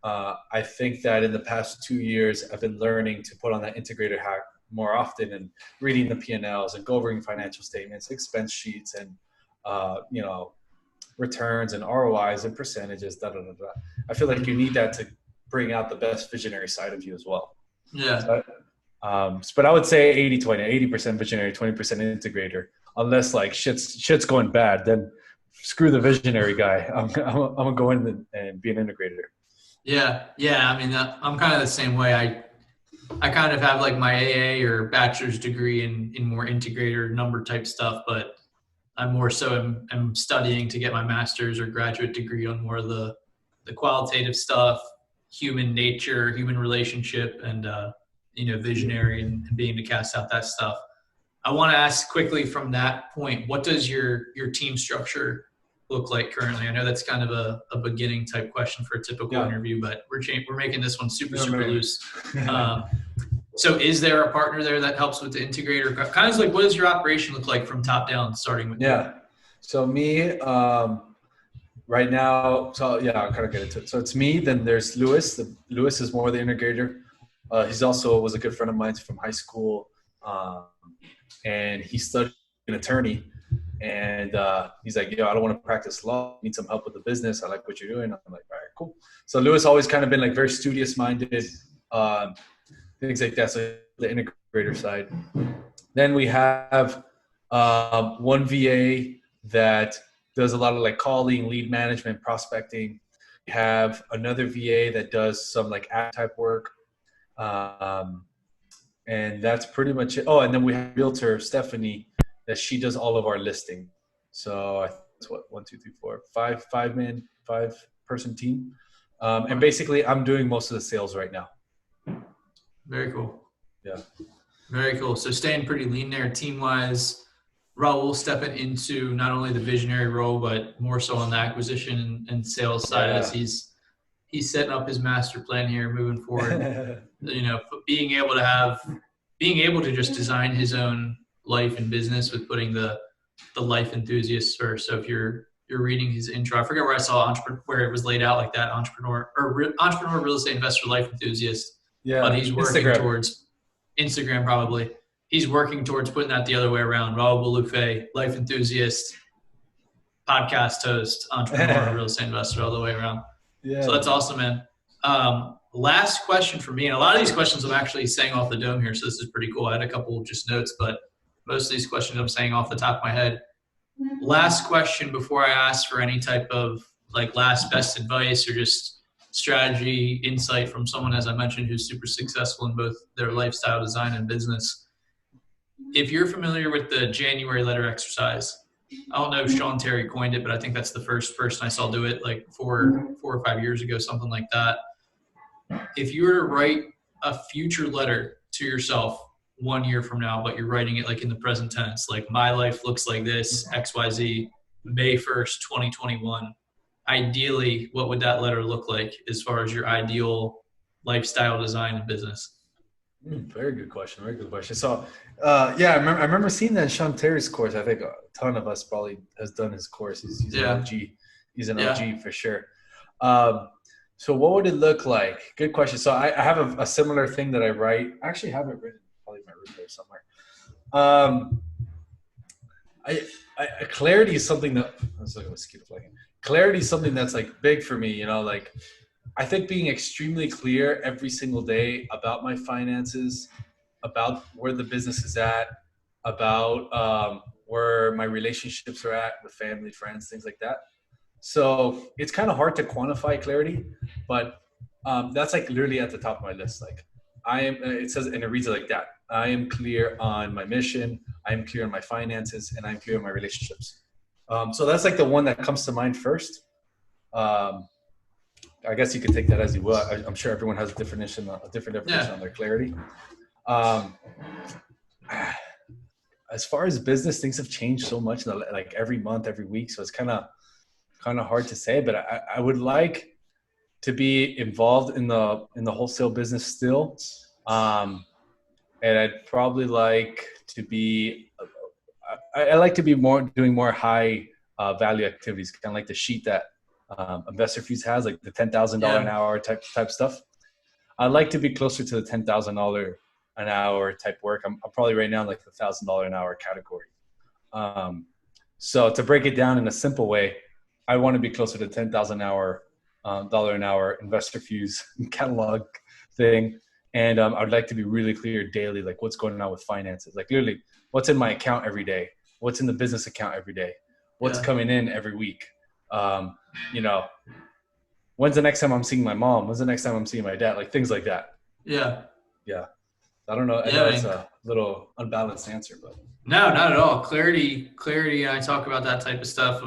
I think that in the past 2 years, I've been learning to put on that integrator hat more often and reading the P&Ls and covering financial statements, expense sheets, and returns and ROIs and percentages. I feel like you need that to bring out the best visionary side of you as well. Yeah. So, but I would say 80-20, 80% visionary, 20% integrator. Unless like shit's going bad, then screw the visionary guy. I'm gonna go in and be an integrator. Yeah. I mean, I'm kind of the same way. I kind of have like my AA or bachelor's degree in more integrator number type stuff, but I'm more so am studying to get my master's or graduate degree on more of the qualitative stuff, human nature, human relationship, and visionary and being to cast out that stuff. I want to ask quickly from that point, what does your team structure look like currently? I know that's kind of a beginning type question for a typical interview, but we're making this one super loose. So is there a partner there that helps with the integrator? Kind of like, what does your operation look like from top down, starting with you? So me, right now, I'll kind of get into it. So it's me, then there's Lewis. Lewis is more the integrator. He's also was a good friend of mine from high school. And he studied an attorney, and he's like, I don't want to practice law. I need some help with the business. I like what you're doing. I'm like, all right, cool. So Lewis always kind of been like very studious minded, things like that. So the integrator side. Then we have one VA that does a lot of like calling, lead management, prospecting. We have another VA that does some like ad type work. And that's pretty much it. Oh, and then we have realtor Stephanie, that she does all of our listing. So that's what 1, 2, 3, 4, 5 person team. And basically I'm doing most of the sales right now. Very cool. Yeah. Very cool. So staying pretty lean there team wise. Raul stepping into not only the visionary role, but more so on the acquisition and sales side as he's setting up his master plan here moving forward. Being able to just design his own life and business with putting the life enthusiasts first. So if you're reading his intro, I forget where I saw where it was laid out like that, entrepreneur, real estate investor, life enthusiast. Yeah, but he's working towards Instagram probably. He's working towards putting that the other way around. Raul Bolufe, life enthusiast, podcast host, entrepreneur, real estate investor, all the way around. Yeah. So that's awesome, man. Last question for me, and a lot of these questions I'm actually saying off the dome here, so this is pretty cool. I had a couple just notes, but most of these questions I'm saying off the top of my head. Last question before I ask for any type of like last best advice or just strategy, insight from someone, as I mentioned, who's super successful in both their lifestyle design and business. If you're familiar with the January letter exercise, I don't know if Sean Terry coined it, but I think that's the first person I saw do it like four or 5 years ago, something like that. If you were to write a future letter to yourself 1 year from now, but you're writing it like in the present tense, like my life looks like this, XYZ, May 1st, 2021, ideally, what would that letter look like as far as your ideal lifestyle design and business? Very good question. Very good question. So, I remember seeing that in Sean Terry's course. I think a ton of us probably has done his course. He's an OG. He's an Yeah. OG for sure. So what would it look like? Good question. So I have a similar thing that I write. I actually have it written probably in my room there somewhere. Clarity is something that let's keep it playing. Clarity is something that's like big for me. You know, like I think being extremely clear every single day about my finances, about where the business is at, about where my relationships are at with family, friends, things like that. So it's kind of hard to quantify clarity, but that's like literally at the top of my list. Like I am, it says, and it reads like that. I am clear on my mission. I am clear on my finances, and I'm clear on my relationships. So that's like the one that comes to mind first. I guess you could take that as you will. I'm sure everyone has a different definition on their clarity. As far as business, things have changed so much, like every month, every week. So it's kind of hard to say, but I would like to be involved in the wholesale business still. And I'd probably like to be, I like to be doing more high value activities, kind of like the sheet that InvestorFuse has, like the $10,000 an hour type stuff. I'd like to be closer to the $10,000 an hour type work. I'm probably right now like the $1,000 an hour category. So to break it down in a simple way, I want to be closer to $10,000 dollar an hour InvestorFuse catalog thing. And I'd like to be really clear daily, like what's going on with finances, like literally what's in my account every day, what's in the business account every day, what's coming in every week. You know, when's the next time I'm seeing my mom? When's the next time I'm seeing my dad? Like things like that. Yeah. Yeah. I don't know. I know it's a little unbalanced answer, but no, not at all. Clarity. I talk about that type of stuff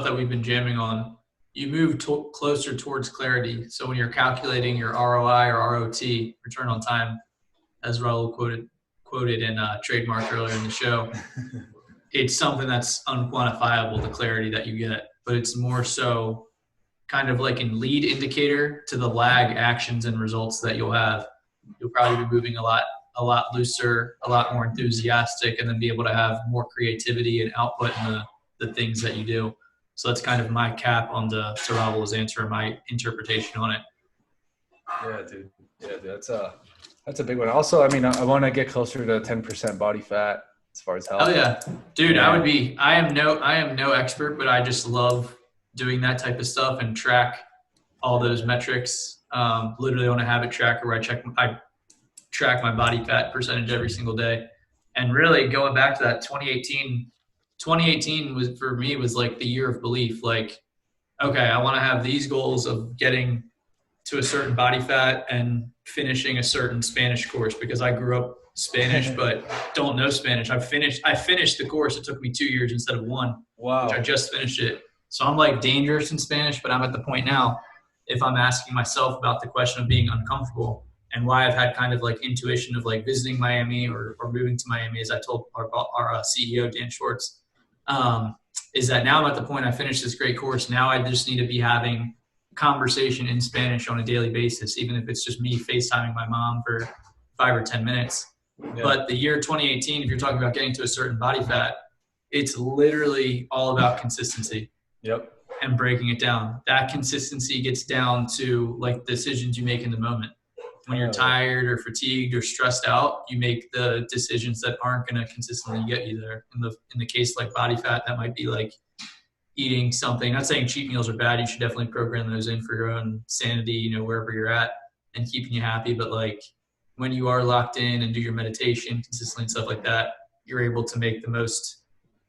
that we've been jamming on. You move closer towards clarity. So when you're calculating your ROI or ROT, return on time, as Raul quoted and trademarked earlier in the show, it's something that's unquantifiable, the clarity that you get. But it's more so kind of like a lead indicator to the lag actions and results that you'll have. You'll probably be moving a lot looser, a lot more enthusiastic, and then be able to have more creativity and output in the things that you do. So that's kind of my cap on to Raul's answer, my interpretation on it. Yeah, dude. That's a big one. Also, I mean, I want to get closer to 10% body fat as far as health. Oh yeah, dude. Yeah. I am no expert, but I just love doing that type of stuff and track all those metrics. Literally on a habit tracker where I track my body fat percentage every single day. And really going back to that 2018 was for me was like the year of belief. Like, okay, I want to have these goals of getting to a certain body fat and finishing a certain Spanish course because I grew up Spanish but don't know Spanish. I finished the course. It took me 2 years instead of 1. Wow. Which I just finished it. So I'm like dangerous in Spanish, but I'm at the point now, if I'm asking myself about the question of being uncomfortable and why I've had kind of like intuition of like visiting Miami or moving to Miami, as I told our CEO, Dan Schwartz, is that now I'm at the point I finished this great course. Now I just need to be having conversation in Spanish on a daily basis, even if it's just me FaceTiming my mom for 5 or 10 minutes. Yeah. But the year 2018, if you're talking about getting to a certain body fat, it's literally all about consistency. Yep. And breaking it down. That consistency gets down to like decisions you make in the moment. When you're tired or fatigued or stressed out, you make the decisions that aren't going to consistently get you there. In the case like body fat, that might be like eating something. Not saying cheat meals are bad. You should definitely program those in for your own sanity, you know, wherever you're at and keeping you happy. But like when you are locked in and do your meditation consistently and stuff like that, you're able to make the most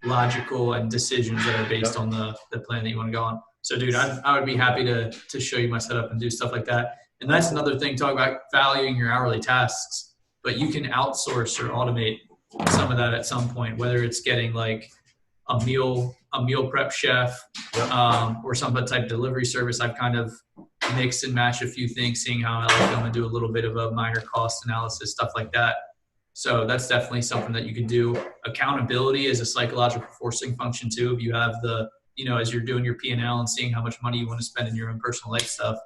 logical and decisions that are based on the plan that you want to go on. So dude, I would be happy to show you my setup and do stuff like that. And that's another thing, talk about valuing your hourly tasks, but you can outsource or automate some of that at some point, whether it's getting like a meal prep chef, or some type of delivery service. I've kind of mixed and matched a few things, seeing how I like them and do a little bit of a minor cost analysis, stuff like that. So that's definitely something that you can do. Accountability is a psychological forcing function too. If you have as you're doing your P&L and seeing how much money you want to spend in your own personal life stuff,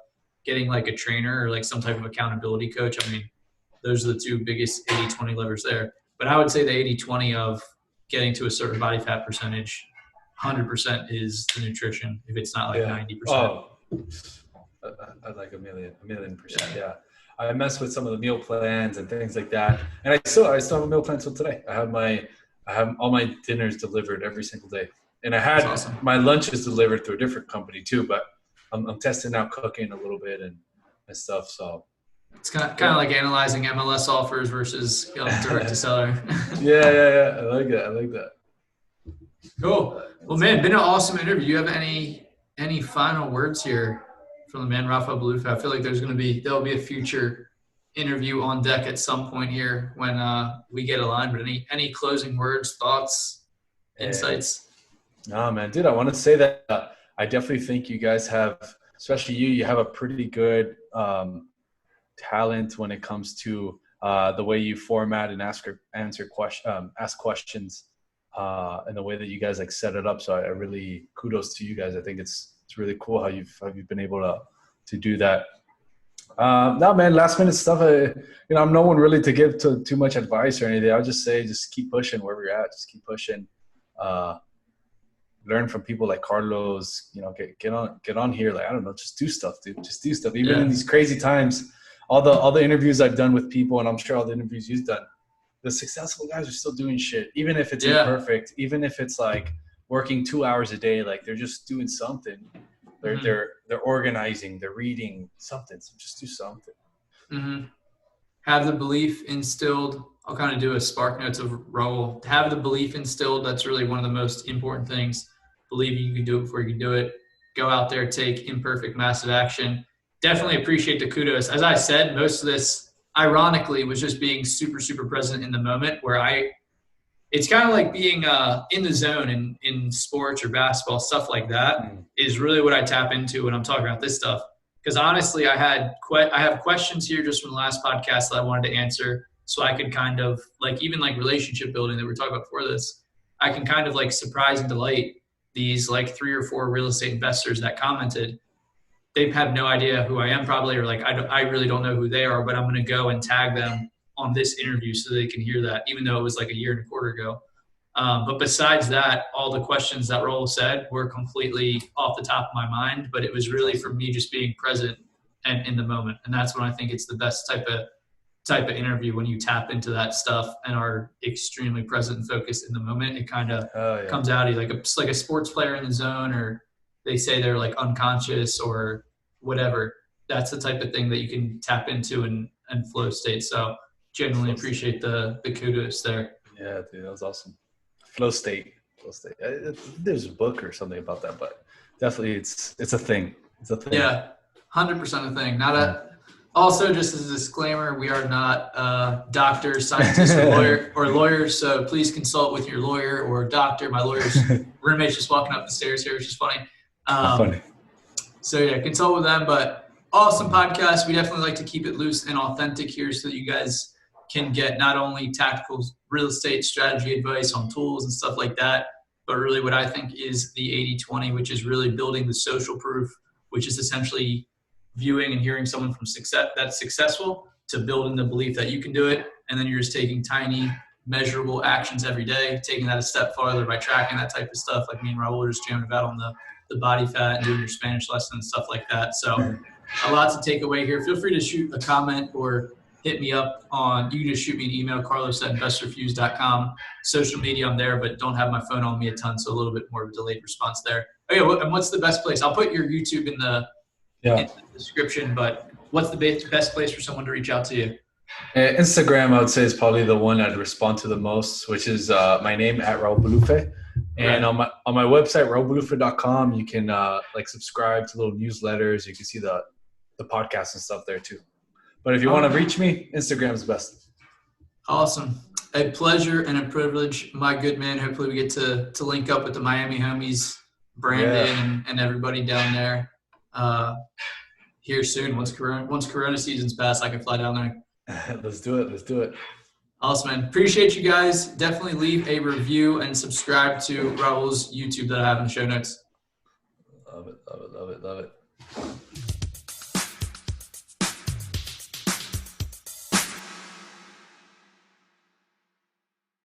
getting like a trainer or like some type of accountability coach. I mean, those are the two biggest 80-20 levers there. But I would say the 80-20 of getting to a certain body fat percentage 100% is the nutrition. If it's not like 90%. Oh, I like a million percent. Yeah. I mess with some of the meal plans and things like that. And I still have a meal plan till today. I have all my dinners delivered every single day. And I had my lunches delivered through a different company too, but I'm testing out cooking a little bit and stuff. So it's kind of like analyzing MLS offers versus direct to seller. Yeah. I like that. Cool. Well, man, been an awesome interview. Do you have any final words here from the man, Raul Bolufe? I feel like there'll be a future interview on deck at some point here when we get aligned. But any closing words, thoughts, insights? No, man, dude, I want to say that I definitely think you guys have, especially you have a pretty good talent when it comes to the way you format and ask questions. And the way that you guys like set it up. So I really kudos to you guys. I think it's really cool how you've been able to do that. No, man, last minute stuff. I'm no one really to give too much advice or anything. I'll just say, just keep pushing wherever you're at. Just keep pushing. Learn from people like Carlos. Get on here. Like, I don't know, just do stuff, dude. Just do stuff. Even in these crazy times, all the interviews I've done with people, and I'm sure all the interviews you've done, the successful guys are still doing shit, even if it's imperfect, even if it's like working 2 hours a day, like they're just doing something. They're organizing, they're reading something. So just do something. Mm-hmm. Have the belief instilled. I'll kind of do a spark notes of Raul. Have the belief instilled. That's really one of the most important things. Believe you can do it before you can do it. Go out there, take imperfect, massive action. Definitely appreciate the kudos. As I said, most of this, ironically, was just being super, super present in the moment where it's kind of like being in the zone in sports or basketball, stuff like that is really what I tap into when I'm talking about this stuff. Because honestly, I have questions here just from the last podcast that I wanted to answer, so I could kind of like, even like relationship building that we were talking about before this, I can kind of like surprise and delight these like 3 or 4 real estate investors that commented. They have no idea who I am probably, or like I really don't know who they are, but I'm going to go and tag them on this interview so they can hear that, even though it was like 1.25 years ago. But besides that, all the questions that Raul said were completely off the top of my mind, but it was really from me just being present and in the moment. And that's when I think it's the best type of interview, when you tap into that stuff and are extremely present and focused in the moment. It kind of comes out of you like a sports player in the zone, or they say they're like unconscious or whatever. That's the type of thing that you can tap into and flow state. So genuinely appreciate the kudos there. Yeah, dude, that was awesome. Flow state. There's a book or something about that, but definitely it's a thing. It's a thing. Yeah, 100% a thing. Also, just as a disclaimer, we are not doctors, scientists, or lawyers, so please consult with your lawyer or doctor. My lawyer's roommate's just walking up the stairs here, which is funny. Funny. So yeah, consult with them. But awesome podcast. We definitely like to keep it loose and authentic here so that you guys can get not only tactical real estate strategy advice on tools and stuff like that, but really what I think is the 80-20, which is really building the social proof, which is essentially viewing and hearing someone from success that's successful to building the belief that you can do it. And then you're just taking tiny measurable actions every day, taking that a step farther by tracking that type of stuff. Like me and Raul are just jamming about on the body fat and doing your Spanish lesson and stuff like that. So a lot to take away here. Feel free to shoot a comment or hit me up you can just shoot me an email, carlos@InvestorFuse.com. Social media, I'm there, but don't have my phone on me a ton, so a little bit more of a delayed response there. Oh yeah, and what's the best place? I'll put your YouTube in the description, but what's the best place for someone to reach out to you? Instagram, I would say, is probably the one I'd respond to the most, which is my name @Raul Bolufe. And on my website, raulbolufe.com, you can subscribe to little newsletters. You can see the podcast and stuff there too. But if you want to reach me, Instagram is best. Awesome. A pleasure and a privilege, my good man. Hopefully we get to link up with the Miami homies, Brandon and everybody down there here soon. Once Corona season's passed, I can fly down there. Let's do it. Awesome, man. Appreciate you guys. Definitely leave a review and subscribe to Raul's YouTube that I have in the show notes. Love it.